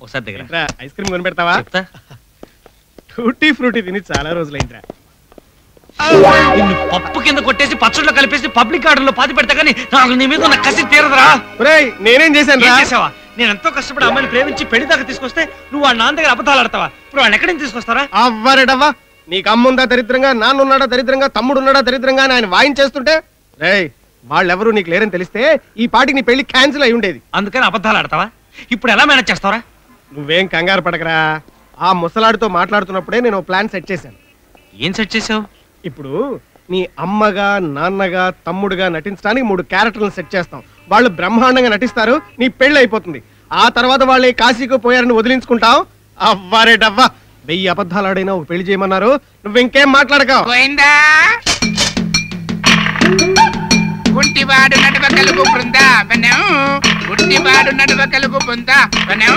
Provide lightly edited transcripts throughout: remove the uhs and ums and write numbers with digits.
ఒకసారి దగ్గర ice cream కొని పెడతావా? టూటీ ఫ్రూటీ తిని చాలా రోజులైందిరా. నిన్ను పప్పు కింద కొట్టేసి పచ్చడిలో కలిపేసి పబ్లిక్ గార్డెన్ పాతి పెడతా కానీ నాకు నీ మీద ఉన్న కసి తీరదురా. నేనేం చేశాను? చేసావా? నేను ఎంతో కష్టపడి అమ్మాయిని ప్రేమించి పెళ్లి దాకా తీసుకొస్తే నువ్వు వాళ్ళ నాన్న దగ్గర అబద్ధాలు ఆడతావా? ఇప్పుడు వాళ్ళని ఎక్కడి నుంచి తీసుకొస్తారా? అవ్వరేడవ్వా, నీకు అమ్ముందా దరిద్రంగా, నాన్నున్నాడా దరిద్రంగా, తమ్ముడున్నాడా దరిద్రంగా అని ఆయన వాయించేస్తుంటే రేయ్ వాళ్ళెవరూ నీకు లేరని తెలిస్తే ఈ పాటికి నీ పెళ్లి క్యాన్సిల్ అయి ఉండేది. అందుకని అబద్ధాలు ఆడతావా? ఇప్పుడు ఎలా మేనేజ్ చేస్తావరా? నువ్వేం కంగారు పడకరా. ఆ ముసలాడితో మాట్లాడుతున్నప్పుడే నేను ప్లాన్ సెట్ చేశాను. ఏం సెట్ చేసావు? ఇప్పుడు నీ అమ్మగా, నాన్నగా, తమ్ముడుగా నటించడానికి 3 క్యారెక్టర్లను సెట్ చేస్తాం. వాళ్ళు బ్రహ్మాండంగా నటిస్తారు, నీ పెళ్లి అయిపోతుంది. ఆ తర్వాత వాళ్ళే కాశీకి పోయారని వదిలించుకుంటాం. అవ్వారేటవ్వా, 1000 అబద్ధాలు ఆడైనా ఒక పెళ్లి చేయమన్నారు. నువ్వు ఇంకేం మాట్లాడకావు. గుంటివాడు నడువ కలుగు బృందావనం, గుంటివాడు నడువ కలుగు బృందావనం.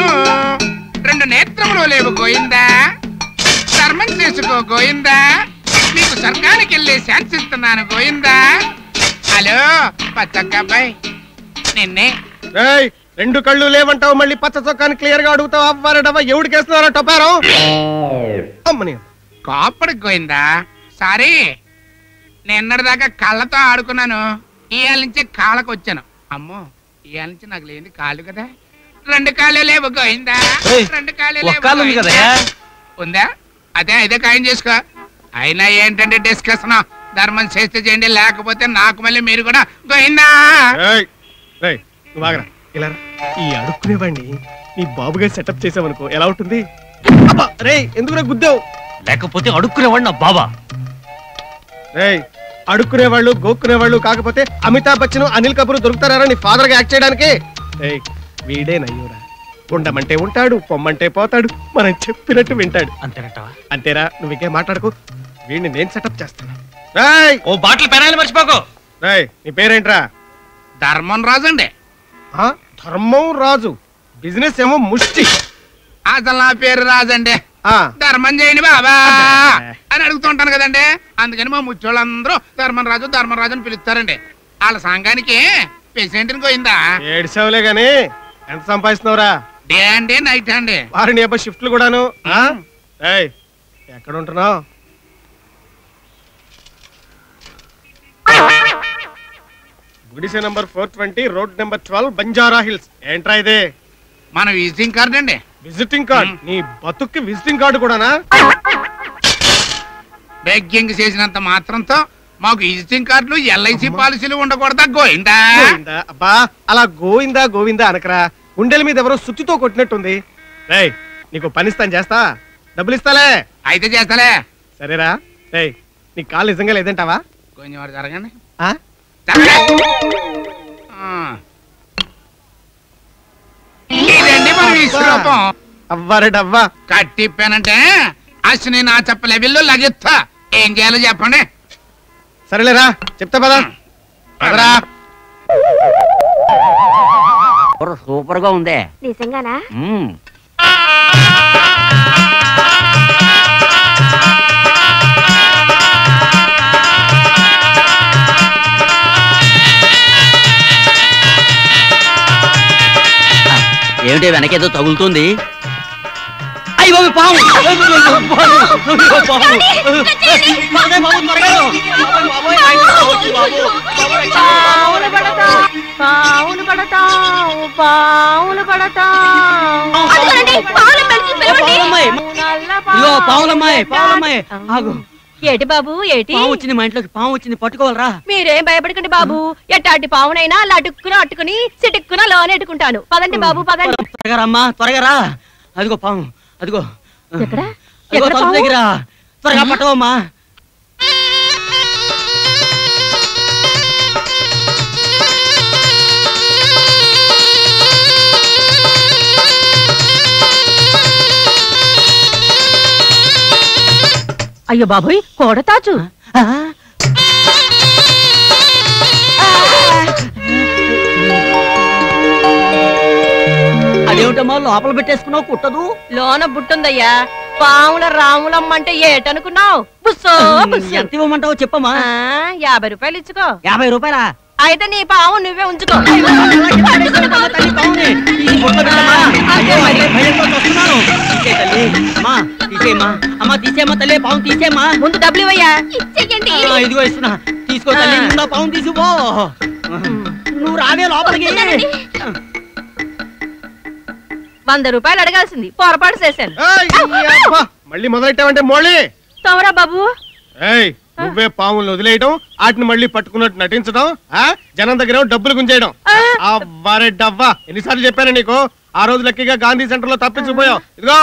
2 నేత్రములు లేవు గోయిందా, ధర్మం చేసుకో గోయిందా, నీకు స్వర్గానికి వెళ్ళి శాంతిస్తున్నాను గోయిందా. హలో పచ్చక్కబ్బాయి, నిన్నే 2 కళ్ళు లేవంటావు, మళ్ళీ పచ్చ చొక్కాని క్లియర్ గా అడుగుతావు. అవ్వారడవ్వ, ఎవడికేస్తున్నారో టొపారో అమ్మని కోపడికి గోయిందా. సారీ, నిన్నటిదాకా కళ్ళతో ఆడుకున్నాను, ఇవాళ నుంచి కాళ్ళకు వచ్చాను. అమ్మో, ఇవాళ నుంచి నాకు లేని కాళ్ళు కదా. 2 కాళ్ళు లేవు గోయిందా, 2 కాళ్ళు లేవు. ఉందా? అదే ఖాయం చేసుకో. అయినా ఏంటంటే డిస్కషన్, ధర్మం చేస్తే చేయండి, లేకపోతే నాకు మళ్ళీ మీరు కూడా గోయిందా. ఈ అడుక్కునేవాడిని నీ బాబుగా సెటప్ చేసావనుకో, ఎలా ఉంటుంది? ఎందుకు గుద్దావు? లేకపోతే అడుక్కునేవాడు నా బాబా. అడుక్కునేవాళ్ళు, గోక్కునేవాళ్ళు కాకపోతే అమితాబ్ బచ్చన్, అనిల్ కపూర్ దొరుకుతారా నీ ఫాదర్ గా యాక్ట్ చేయడానికి? వీడే నయ్యూరా. ఉండమంటే ఉంటాడు, పొమ్మంటే పోతాడు, మనం చెప్పినట్టు వింటాడు. అంతేనట్టవా? అంతేరా, నువ్వు ఇంకేం మాట్లాడుకో. వీడిని నేను సెటప్ చేస్తాను. ఓ బాటిల్ పెనాయిలు మర్చిపోకు. నీ పేరేంట్రా? ధర్మం రాజు అండి. ధర్మం రాజు, బిజినెస్ ఏమో ముష్టి. అసలు నా పేరు రాజండి. ధర్మం చేయండి బాబా అని అడుగుతుంటాను కదండి, అందుకని మా ముచ్చోళ్ళందరూ ధర్మం రాజు అని పిలుస్తారండి. వాళ్ళ సంఘానికి ప్రెసిడెంట్ పోయిందా. ఏడ్చావులే గాని ఎంత సంపాదిస్తున్నావురా? డే అండి, నైట్ అండి. వారిని అబ్బా షిఫ్ట్లు కూడాను. ఎక్కడ ఉంటున్నావు? గుడిసె number 420, road number 12, Banjara hills. ఏంట్రా ఇదే? మన విజిటింగ్ కార్డు అండి. Visiting card? నీ బతుక్కి విజిటింగ్ కార్డు కూడానా? బెగ్గింగ్ చేసినంత మాత్రంతో మాకు విజిటింగ్ కార్డులు, ఎల్ఐసి పాలసీలు ఉండకూడదా గోయిందా? అబ్బా, అలా గోవిందా గోవిందా అనకరా. గుండెల మీద ఎవరో సుత్తితో కొట్టినట్టుంది. నీకు పనిస్తాను, చేస్తా, డబ్బులు ఇస్తాలే. అయితే చేస్తాలే. సరేరా. నీ కాలు నిజంగా లేదంటావా? కొంచెం వాడు జరగండి. ఇదండి మన విశ్వరూపం. అవ్వారేడవ్వా, కట్టిప్పానంటే అశ్విని నా చెప్పలే బిల్లు లగిస్తా. ఏం చేయాలో చెప్పండి. సరేలేరా, చెప్తా పదా. సూపర్ గా ఉందే. నిజంగానా? ఏమిటి వెనకేదో తగులుతుంది? అయ్యో పాము! ఏటి బాబు, ఏటి పాము వచ్చింది మా ఇంట్లోకి, పాము వచ్చింది, పట్టుకోవాలరా. మీరేం భయపడకండి బాబు, ఎట్టాటి పావునైనా లటుక్కున అట్టుకుని సిటుక్కున లోనెట్టుకుంటాను. పదండి బాబు, పదండి. త్వరగా రమ్మా, త్వరగా రా. అదిగో పాము, అదిగో ఎక్కడ దగ్గర. త్వరగా పట్టవమ్మా. అయ్యో బాబోయ్, కోడతాచు. అదేమిటమ్మా లోపల పెట్టేసుకున్నావు, కుట్టదు? లోన బుట్టుందయ్యా. పాముల రాములమ్మంటే ఏటనుకున్నావు? ఎంత ఇవ్వమంటావు చెప్పమ్మా. 50 రూపాయలు ఇచ్చుకో. 50 రూపాయలా? అయితే నీ పాము నువ్వే ఉంచుకో. తీసేయమ్మా అమ్మా తీసేయమ్మా తల్లి పాము తీసేయమ్మా ముందు డబ్బులు ఇవ్వయ్యా. ఇదిగో ఇస్తున్నా తీసుకో తల్లి ముందు ఆ పాము తీసిపో నువ్వు రావే లోపలికి 100 రూపాయలు అడగాల్సింది పొరపాటు చేశాను. ఏయ్, ఈ అబ్బా, మళ్ళీ మొదలెట్టావంటే మోళీ. తమరా బాబు. ఏయ్, నువ్వే పాములను వదిలేయడం, వాటిని మళ్ళీ పట్టుకున్నట్టు నటించడం, జనం దగ్గర డబ్బులు గుంజేయడం. అవ్వరే డవ్వా, ఎన్నిసార్లు చెప్పాను నీకు? ఆ రోజు లక్కీగా గాంధీ సెంటర్ లో తప్పించుకుపోయావు. ఇదిగో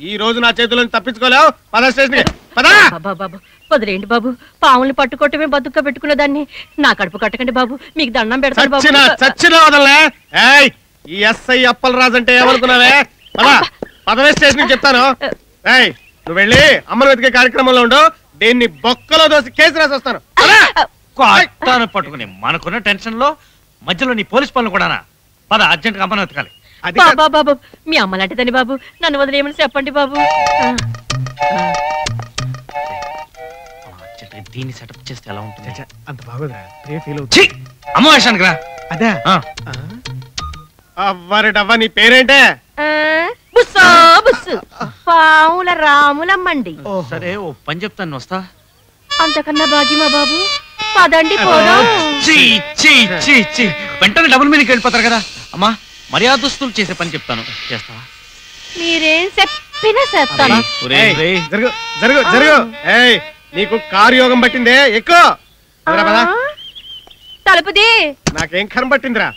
ఈ రోజు నా చేతుల్లో తప్పించుకోలేవు. పద స్టేషన్ కి పదా. బాబు వదిలేండి బాబు, పాముల్ని పట్టుకోవటమే బతుక్క పెట్టుకున్న దాన్ని నా కడుపు కట్టకండి బాబు, మీకు దండం పెడతాను బాబు. చచ్చిన వదలే. ఏయ్, ఈ ఎస్ఐ అప్పలరాజు అంటే ఏమనుకున్నావే? పదా పదవే స్టేషన్ కి చెప్తాను. ఏయ్, నువ్వు వెళ్ళి అమ్మను వెతికే కార్యక్రమంలో ఉండు. దీన్ని బొక్కలో దోసి కేసు రాసి వస్తాను. కొట్టాను పట్టుకుని మనకున్న టెన్షన్ లో మధ్యలో నీ పోలీస్ పనులు కూడానా? పద అర్జెంట్ గా అమ్మను వెతకాలి. అది బాబు మీ అమ్మ లాంటిదని బాబు, నన్ను వదిలేయమని చెప్పండి బాబు. దీన్ని సెటప్ చేస్తే ఎలా ఉంటుంది? అంత బాగోదురా, ఫీల్ ఛీ! అమ్మ వేషానికి రా. అదే ఆ. అవ్వరే డవ్వా, నీ పేరేంటే? బుస్సో బుస్సు పాముల రాములమ్మండి. సరే ఓ పని చెప్తాను, వస్తా. అంతకన్నా భాగ్యమా బాబు? పదండి పోదాం. చీ చీ చీ చీ, వెంటనే డబుల్ మీదకి వెళ్ళిపోతారు కదా. అమ్మా, మర్యాదస్తులు చేసే పని చెప్తాను, చేస్తావా? మీరేం చెప్పినా చేస్తాను. ఏయ్, జరుగు జరుగు జరుగు. ఏయ్, నీకు కారు యోగం పట్టిందే, ఎక్కువ తలుపుది. నాకేం కరం పట్టిందిరా?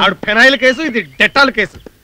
ఆడు ఫెనాయిల్ కేసు, ఇది డెటాల్ కేసు.